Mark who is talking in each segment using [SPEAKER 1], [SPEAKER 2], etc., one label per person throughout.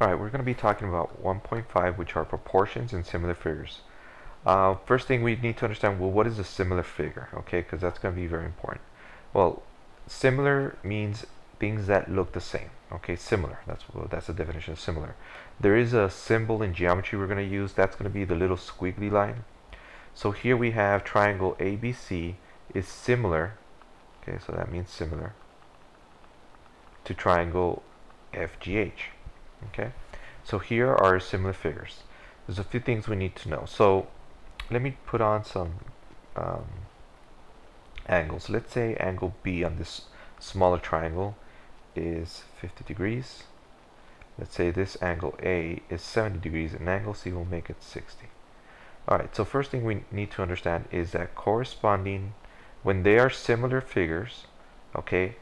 [SPEAKER 1] Alright, we're going to be talking about 1.5, which are proportions and similar figures. First thing we need to understand, well, what is a similar figure? Okay, because that's going to be very important. Well, similar means things that look the same. Okay, similar. That's the definition of similar. There is a symbol in geometry we're going to use. That's going to be the little squiggly line. So here we have triangle ABC is similar. Okay, so that means similar to triangle FGH. Okay, so here are similar figures. There's a few things we need to know. So let me put on some angles. Let's say angle B on this smaller triangle is 50 degrees. Let's say this angle A is 70 degrees and angle C will make it 60. Alright, so first thing we need to understand is that corresponding, when they are similar figures, okay,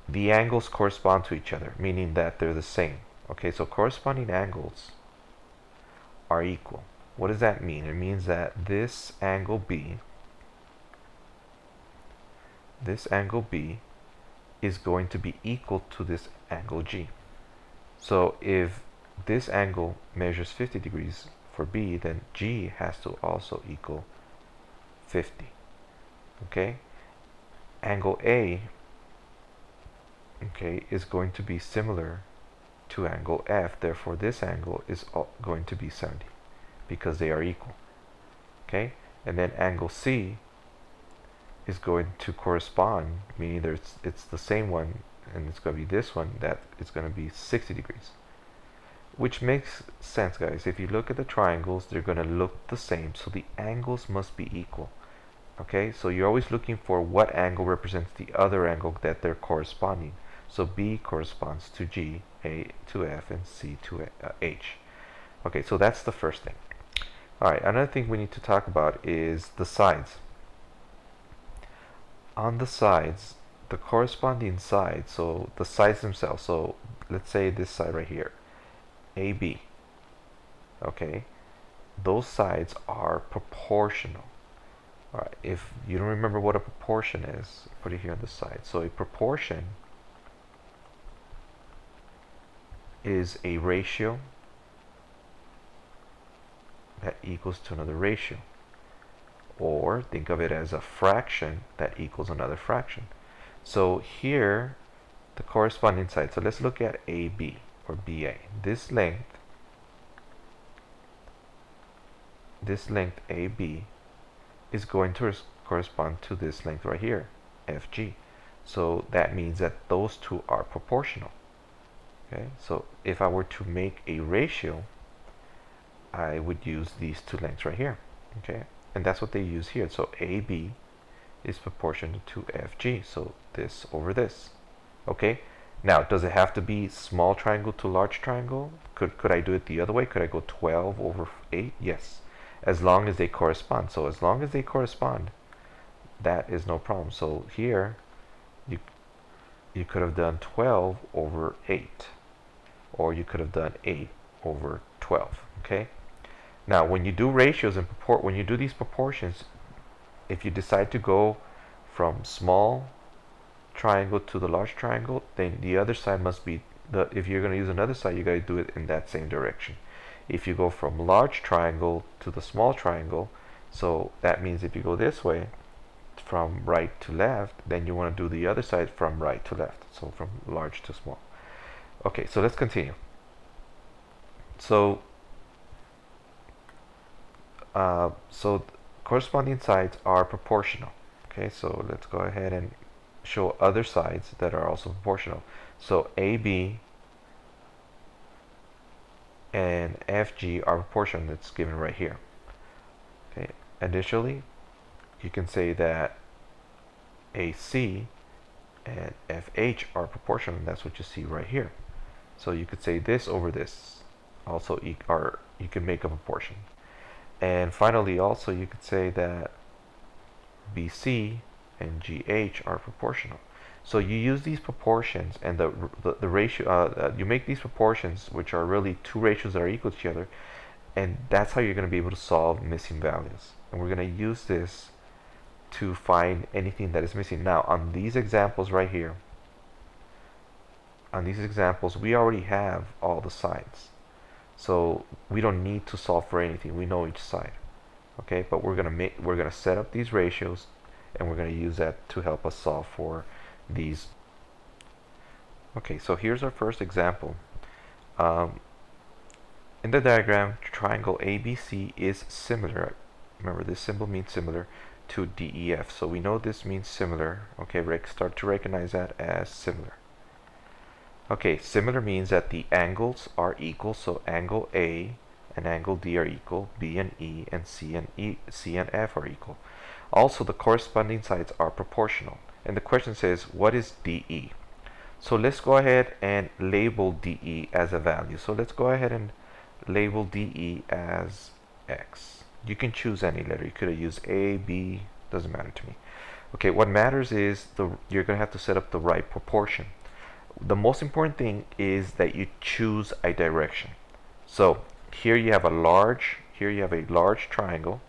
[SPEAKER 1] the angles correspond to each other, meaning that they're the same. Okay, so corresponding angles are equal. What does that mean? It means that this angle B is going to be equal to this angle G. So if this angle measures 50 degrees for B, then G has to also equal 50. Okay? Angle A, okay, is going to be similar to angle F, therefore this angle is going to be 70 because they are equal. Okay, and then angle C is going to correspond, meaning it's the same one, and it's going to be this one that is going to be 60 degrees, which makes sense, guys. If you look at the triangles, they're going to look the same, so the angles must be equal. Okay, so you're always looking for what angle represents the other angle that they're corresponding. So B corresponds to G, A to F, and C to H. Okay, so that's the first thing. Alright, another thing we need to talk about is the sides. On the sides, the corresponding sides, so the sides themselves, so let's say this side right here, AB, okay, those sides are proportional. Alright, if you don't remember what a proportion is, put it here on the side. So a proportion is a ratio that equals to another ratio, or think of it as a fraction that equals another fraction. So here the corresponding side, so let's look at AB or BA. This length AB is going to correspond to this length right here, FG. So that means that those two are proportional. Okay, so if I were to make a ratio, I would use these two lengths right here. Okay, and that's what they use here. So AB is proportional to FG, so this over this. Okay, now does it have to be small triangle to large triangle? Could I do it the other way? Could I go 12 over 8? Yes, as long as they correspond. So as long as they correspond, that is no problem. So here you could have done 12 over 8, or you could have done 8 over 12. Okay, now when you do ratios and when you do these proportions, if you decide to go from small triangle to the large triangle, then the other side must be if you're going to use another side, you got to do it in that same direction. If you go from large triangle to the small triangle, so that means if you go this way from right to left, then you want to do the other side from right to left, so from large to small. Okay, so let's continue. So corresponding sides are proportional. Okay, so let's go ahead and show other sides that are also proportional. So AB and FG are proportional. That's given right here. Okay, additionally, you can say that AC and FH are proportional, and that's what you see right here. So you could say this over this also you can make a proportion. And finally, also you could say that BC and GH are proportional. So you use these proportions and the ratio, you make these proportions, which are really two ratios that are equal to each other, and that's how you're going to be able to solve missing values. And we're going to use this to find anything that is missing. Now, on these examples right here, on these examples, we already have all the sides. So we don't need to solve for anything. We know each side. Okay, but we're gonna set up these ratios, and we're gonna use that to help us solve for these. Okay, so here's our first example. In the diagram, triangle ABC is similar. Remember, this symbol means similar to DEF. So we know this means similar. Okay, start to recognize that as similar. Okay, similar means that the angles are equal. So angle A and angle D are equal. B and E and C and F are equal. Also, the corresponding sides are proportional. And the question says, what is DE? So let's go ahead and label DE as a value. So let's go ahead and label DE as X. You can choose any letter. You could have used A, B, doesn't matter to me. Okay, what matters is you're going to have to set up the right proportion. The most important thing is that you choose a direction. So here you have a large triangle,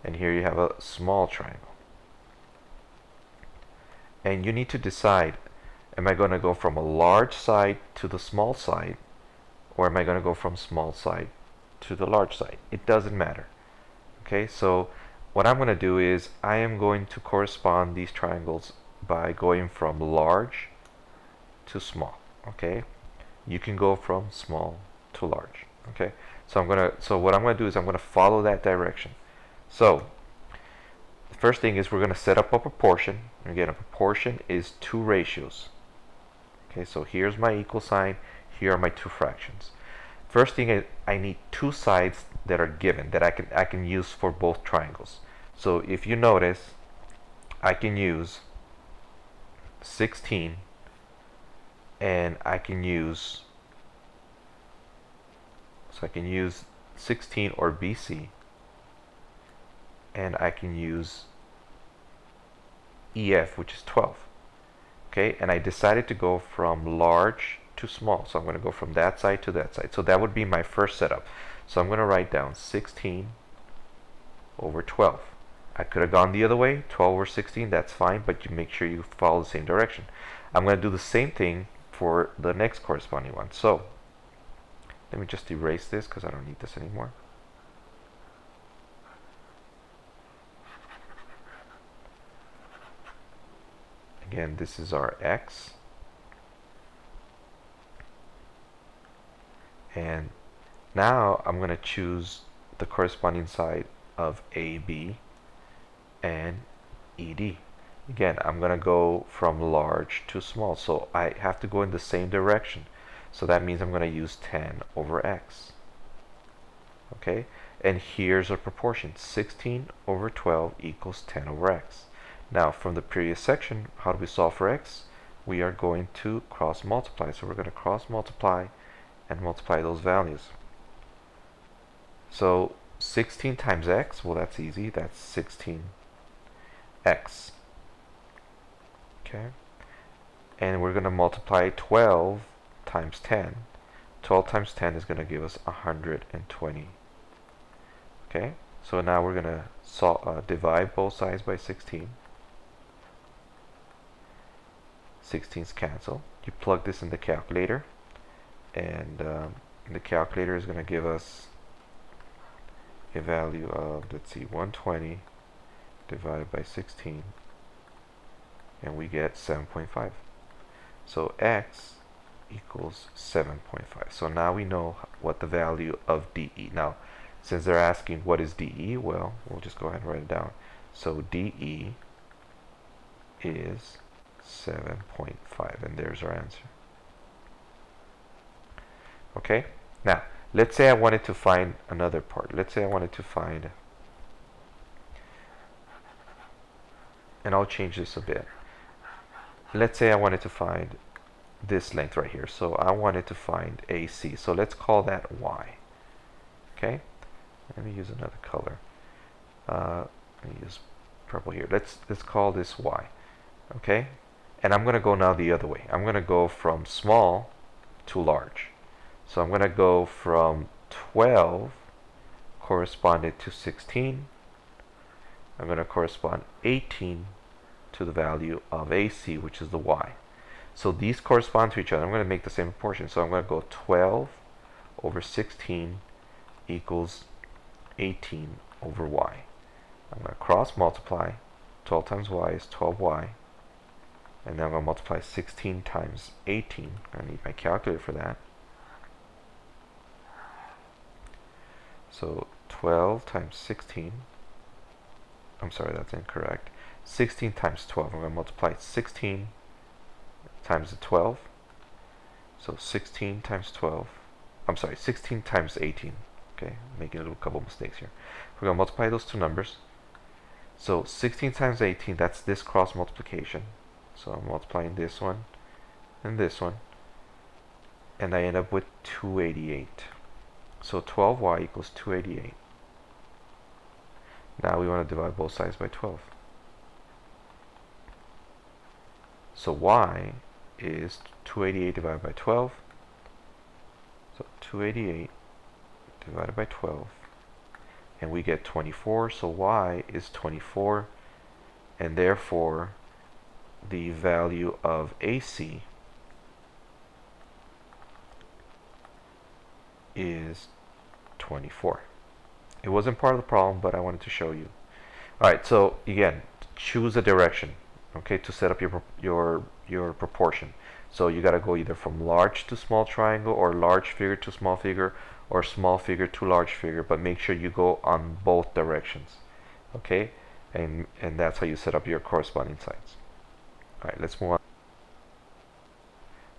[SPEAKER 1] and here you have a small triangle. And you need to decide, am I going to go from a large side to the small side, or am I going to go from small side to the large side? It doesn't matter. Okay, so what I'm going to do is I am going to correspond these triangles by going from large to small. Okay, you can go from small to large. Okay, so what I'm going to do is I'm going to follow that direction. So the first thing is we're going to set up a proportion. Again, a proportion is two ratios. Okay, so here's my equal sign. Here are my two fractions. First thing is I need two sides that are given that I can use for both triangles. So if you notice, I can use 16, and I can use 16 or BC, and I can use EF, which is 12. Okay, and I decided to go from large to small, so I'm going to go from that side to that side. So that would be my first setup. So I'm going to write down 16 over 12. I could have gone the other way, 12 over 16, that's fine, but you make sure you follow the same direction. I'm going to do the same thing for the next corresponding one. So let me just erase this because I don't need this anymore. Again, this is our X. And now I'm going to choose the corresponding side of AB and ED. Again, I'm going to go from large to small, so I have to go in the same direction. So that means I'm going to use 10 over X. Okay, and here's our proportion. 16 over 12 equals 10 over X. Now, from the previous section, how do we solve for X? We are going to cross multiply. So we're going to cross multiply and multiply those values. So 16 times X, well, that's easy. That's 16X. Okay, and we're going to multiply 12 times 10. 12 times 10 is going to give us 120. Okay, so now we're going to divide both sides by 16. 16's cancel. You plug this in the calculator, and the calculator is going to give us a value of, let's see, 120 divided by 16, and we get 7.5. So X equals 7.5. So now we know what the value of DE. Now, since they're asking what is DE, well, we'll just go ahead and write it down. So DE is 7.5, and there's our answer. Okay, now let's say I wanted to find another part. Let's say I wanted to find, and I'll change this a bit. Let's say I wanted to find this length right here. So I wanted to find AC. So let's call that Y. Okay, let me use another color. Let me use purple here. Let's call this Y. Okay, and I'm going to go now the other way. I'm going to go from small to large. So I'm going to go from 12 corresponded to 16. I'm going to correspond 18 to the value of AC, which is the Y. So these correspond to each other. I'm going to make the same proportion. So I'm going to go 12 over 16 equals 18 over y. I'm going to cross multiply. 12 times y is 12y. And then I'm going to multiply 16 times 18. I need my calculator for that. So 12 times 16. I'm sorry, that's incorrect. 16 times 12. I'm going to multiply 16 times the 12. So 16 times 12. I'm sorry, 16 times 18. Okay, making a couple mistakes here. We're going to multiply those two numbers. So 16 times 18, that's this cross multiplication. So I'm multiplying this one and this one. And I end up with 288. So 12y equals 288. Now we want to divide both sides by 12. So y is 288 divided by 12. So 288 divided by 12. And we get 24. So y is 24. And therefore, the value of AC is 24. It wasn't part of the problem, but I wanted to show you. Alright, so again, choose a direction, okay, to set up your proportion. So you got to go either from large to small triangle, or large figure to small figure, or small figure to large figure, but make sure you go on both directions, okay, and that's how you set up your corresponding sides. Alright, let's move on.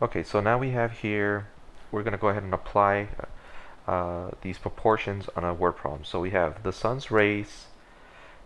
[SPEAKER 1] Okay, so now we have here, we're going to go ahead and apply these proportions on a word problem. So we have the sun's rays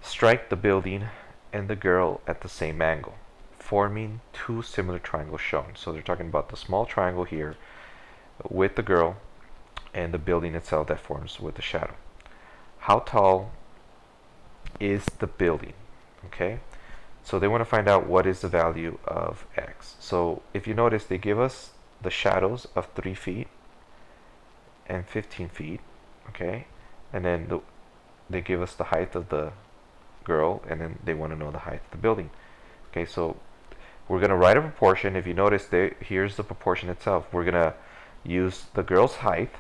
[SPEAKER 1] strike the building and the girl at the same angle, forming two similar triangles shown. So they're talking about the small triangle here with the girl and the building itself that forms with the shadow. How tall is the building? Okay, so they want to find out what is the value of x. So if you notice, they give us the shadows of 3 feet and 15 feet, okay, and then they give us the height of the girl, and then they want to know the height of the building. Okay, so we're going to write a proportion. If you notice, here's the proportion itself. We're going to use the girl's height,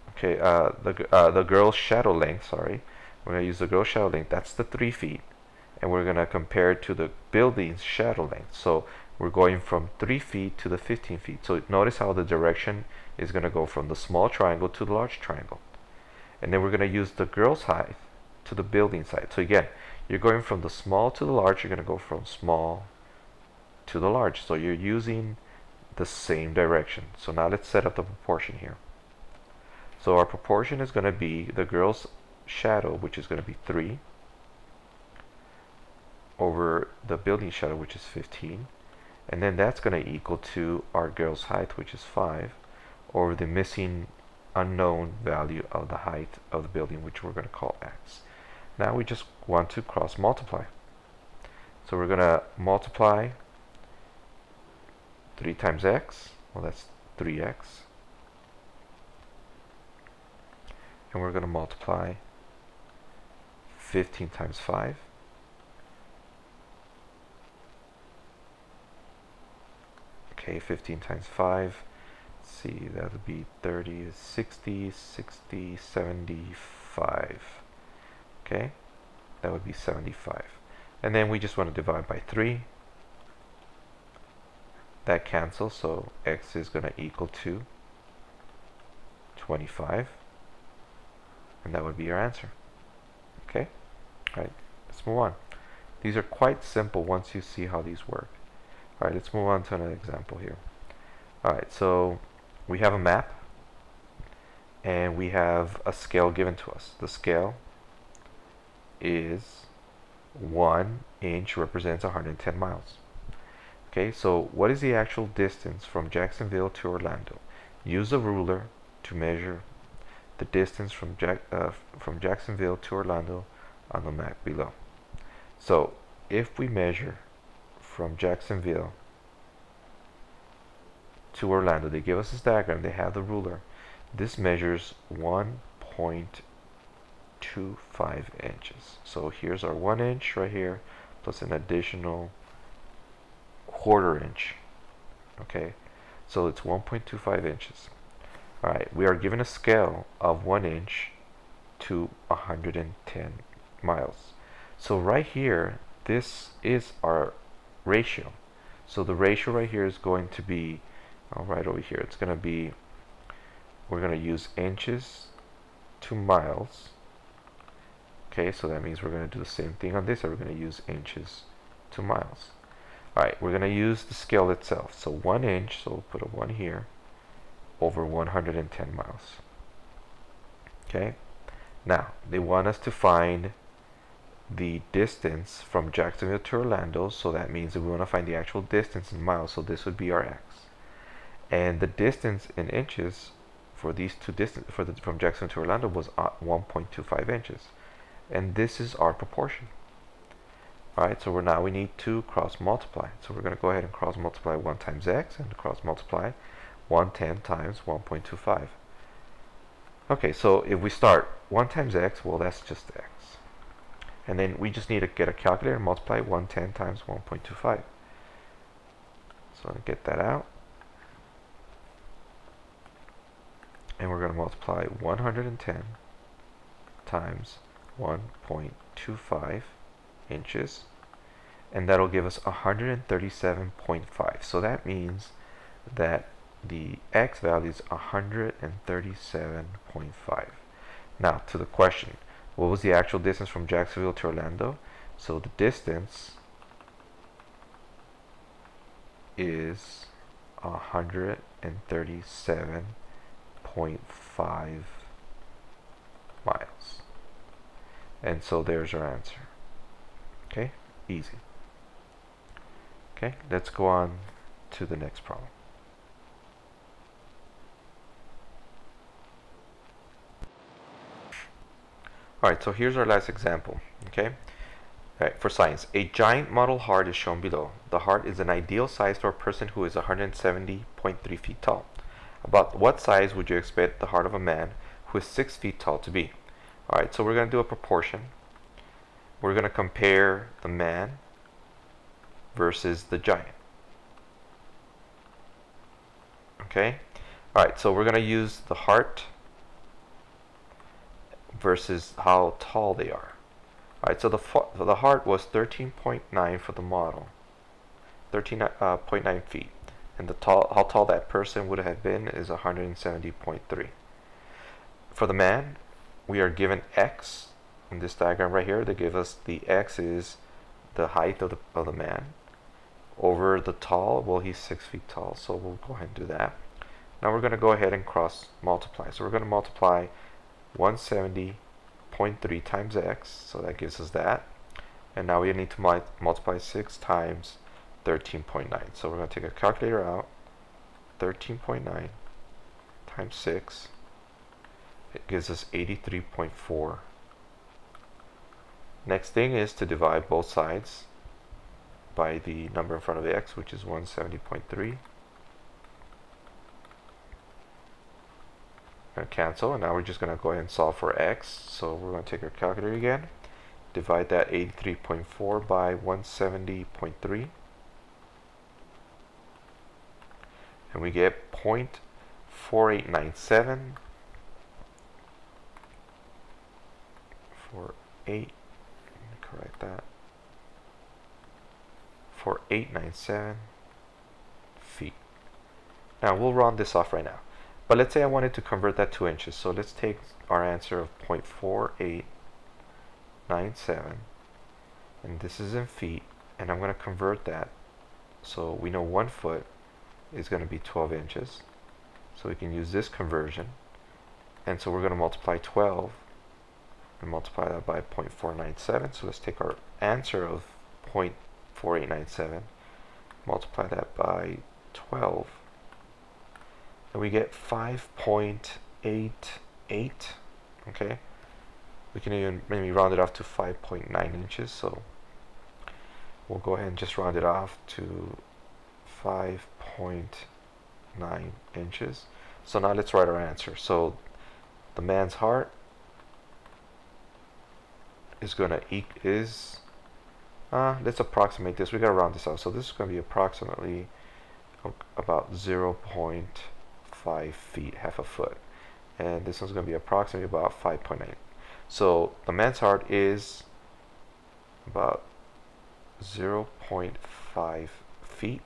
[SPEAKER 1] okay, the girl's shadow length, sorry. We're going to use the girl's shadow length, that's the 3 feet, and we're going to compare it to the building's shadow length. So we're going from 3 feet to the 15 feet. So notice how the direction is going to go from the small triangle to the large triangle. And then we're going to use the girl's height to the building side. So again, you're going from the small to the large, you're going to go from small to the large. So you're using the same direction. So now let's set up the proportion here. So our proportion is going to be the girl's shadow, which is going to be 3, over the building shadow, which is 15. And then that's going to equal to our girl's height, which is 5, over the missing unknown value of the height of the building, which we're going to call x. Now we just want to cross multiply. So we're going to multiply 3 times x, well, that's 3x. And we're going to multiply 15 times 5. Okay, 15 times 5. Let's see, that would be 30, 60, 60, 75. Okay, that would be 75. And then we just want to divide by 3. That cancels, so x is going to equal to 25. And that would be your answer. Okay, all right, let's move on. These are quite simple once you see how these work. All right, let's move on to another example here. All right, so we have a map and we have a scale given to us. The scale is 1 inch represents 110 miles. Okay, so what is the actual distance from Jacksonville to Orlando? Use a ruler to measure the distance from Jacksonville to Orlando on the map below. So if we measure from Jacksonville to Orlando, they give us this diagram, they have the ruler. This measures 1.25 inches. So here's our 1 inch right here, plus an additional 1/4 inch. Okay, so it's 1.25 inches. Alright, we are given a scale of 1 inch to 110 miles. So right here, this is our ratio. So the ratio right here is going to be, right over here, it's going to be, we're going to use inches to miles. Okay, so that means we're going to do the same thing on this, and we're going to use inches to miles. Alright, we're going to use the scale itself. So 1 inch, so we'll put a 1 here, over 110 miles. Okay, now they want us to find the distance from Jacksonville to Orlando, so that means that we want to find the actual distance in miles, so this would be our x. And the distance in inches for these two distance from Jacksonville to Orlando was 1.25 inches. And this is our proportion. Alright, so now we need to cross multiply. So we're going to go ahead and cross multiply 1 times x and cross multiply 110 times 1.25. Okay, so if we start 1 times x, well, that's just x. And then we just need to get a calculator and multiply 110 times 1.25. So I'll get that out. And we're going to multiply 110 times 1.25 inches. And that'll give us 137.5. So that means that the x value is 137.5. Now to the question, what was the actual distance from Jacksonville to Orlando? So the distance is 137.5 miles. And so there's our answer. Okay, easy. Okay, let's go on to the next problem. Alright, so here's our last example. Okay, right, for science, a giant model heart is shown below. The heart is an ideal size for a person who is 170.3 feet tall. About what size would you expect the heart of a man who is 6 feet tall to be? Alright, so we're going to do a proportion. We're going to compare the man versus the giant. Okay, alright, so we're going to use the heart versus how tall they are. Alright, so the heart was 13.9 for the model, 13.9 feet, and how tall that person would have been is 170.3. For the man, we are given x in this diagram right here. They give us the x is the height of the man over the tall. Well, he's 6 feet tall, so we'll go ahead and do that. Now we're going to go ahead and cross multiply. So we're going to multiply 170.3 times x, so that gives us that. And now we need to multiply 6 times 13.9. So we're going to take a calculator out. 13.9 times 6, it gives us 83.4. Next thing is to divide both sides by the number in front of the x, which is 170.3. Going to cancel, and now we're just going to go ahead and solve for x. So we're going to take our calculator again, divide that 83.4 by 170.3, and we get 0.4897. 4897 feet. Now we'll round this off right now. But let's say I wanted to convert that to inches. So let's take our answer of 0.4897, and this is in feet, and I'm going to convert that. So we know 1 foot is going to be 12 inches. So we can use this conversion. And so we're going to multiply 12 and multiply that by 0.497. So let's take our answer of 0.4897, multiply that by 12, and we get 5.88. Okay, we can even maybe round it off to 5.9 inches. So we'll go ahead and just round it off to 5.9 inches. So now let's write our answer. So the man's heart is going to let's approximate this. We got to round this out. So this is going to be approximately about 0.5 5 feet, half a foot. And this one's going to be approximately about 5.9. So the mansard is about 0.5 feet,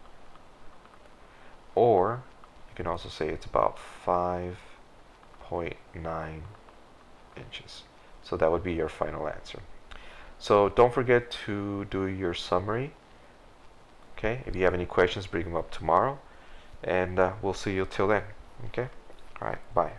[SPEAKER 1] or you can also say it's about 5.9 inches. So that would be your final answer. So don't forget to do your summary. Okay, if you have any questions, bring them up tomorrow, and we'll see you till then. Okay, all right, bye.